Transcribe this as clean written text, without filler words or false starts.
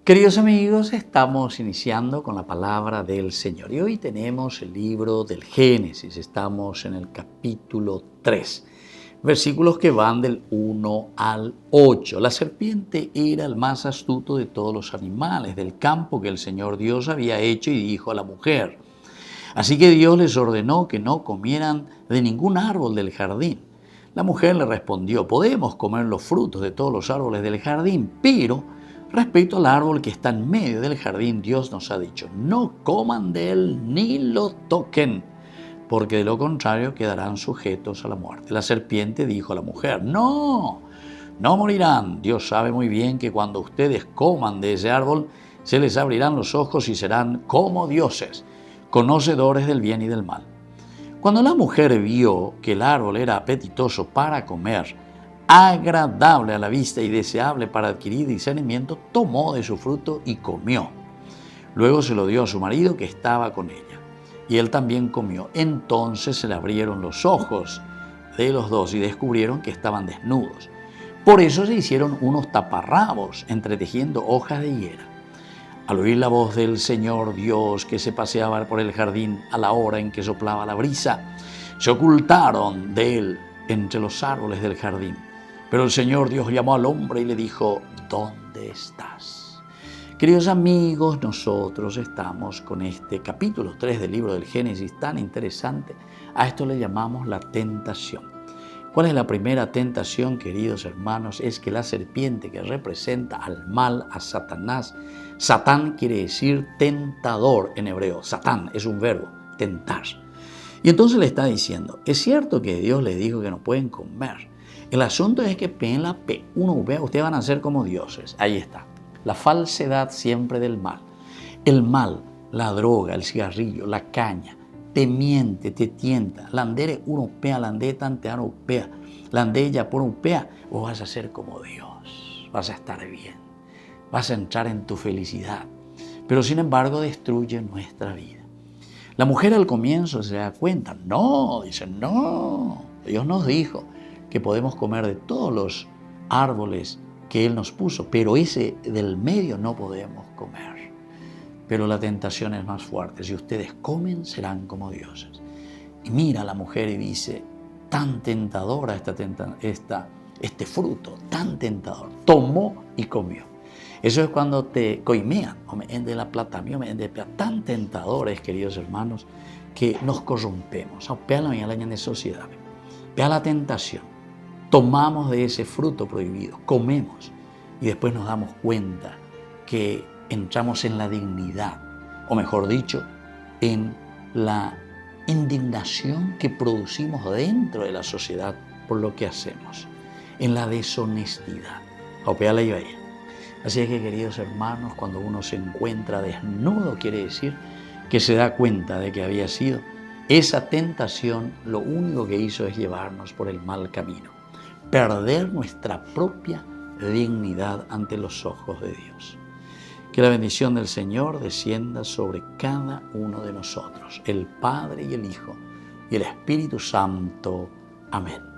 Queridos amigos, estamos iniciando con la palabra del Señor y hoy tenemos el libro del Génesis. Estamos en el capítulo 3, versículos que van del 1 al 8. La serpiente era el más astuto de todos los animales del campo que el Señor Dios había hecho y dijo a la mujer: Así que Dios les ordenó que no comieran de ningún árbol del jardín. La mujer le respondió: podemos comer los frutos de todos los árboles del jardín, pero respecto al árbol que está en medio del jardín, Dios nos ha dicho: no coman de él ni lo toquen, porque de lo contrario quedarán sujetos a la muerte. La serpiente dijo a la mujer: no morirán. Dios sabe muy bien que cuando ustedes coman de ese árbol, se les abrirán los ojos y serán como dioses, conocedores del bien y del mal. Cuando la mujer vio que el árbol era apetitoso para comer, agradable a la vista y deseable para adquirir discernimiento, tomó de su fruto y comió. Luego se lo dio a su marido que estaba con ella, y él también comió. Entonces se le abrieron los ojos de los dos y descubrieron que estaban desnudos. Por eso se hicieron unos taparrabos, entretejiendo hojas de higuera. Al oír la voz del Señor Dios que se paseaba por el jardín a la hora en que soplaba la brisa, se ocultaron de él entre los árboles del jardín. Pero el Señor Dios llamó al hombre y le dijo: ¿dónde estás? Queridos amigos, nosotros estamos con este capítulo 3 del libro del Génesis tan interesante. A esto le llamamos la tentación. ¿Cuál es la primera tentación, queridos hermanos? Es que la serpiente, que representa al mal, a Satanás, Satán quiere decir tentador en hebreo. Satán es un verbo, tentar. Y entonces le está diciendo: es cierto que Dios les dijo que no pueden comer. El asunto es que ustedes van a ser como dioses. Ahí está. La falsedad siempre del mal. El mal, la droga, el cigarrillo, la caña, te miente, te tienta. Landere europea, landere tantear europea, landere ya por europea. Vos vas a ser como Dios. Vas a estar bien. Vas a entrar en tu felicidad. Pero sin embargo destruye nuestra vida. La mujer al comienzo se da cuenta. Dice, Dios nos dijo que podemos comer de todos los árboles que Él nos puso, pero ese del medio no podemos comer. Pero la tentación es más fuerte. Si ustedes comen, serán como dioses. Y mira a la mujer y dice: tan tentadora este fruto, tan tentador. Tomó y comió. Eso es cuando te coimean, de la plata, tan tentadores, queridos hermanos, que nos corrompemos. Pea la sociedad, pea la tentación. Tomamos de ese fruto prohibido, comemos y después nos damos cuenta que entramos en la dignidad, o mejor dicho, en la indignación que producimos dentro de la sociedad por lo que hacemos, en la deshonestidad. Así es que, queridos hermanos, cuando uno se encuentra desnudo, quiere decir que se da cuenta de que había sido esa tentación, lo único que hizo es llevarnos por el mal camino, perder nuestra propia dignidad ante los ojos de Dios. Que la bendición del Señor descienda sobre cada uno de nosotros, el Padre y el Hijo y el Espíritu Santo. Amén.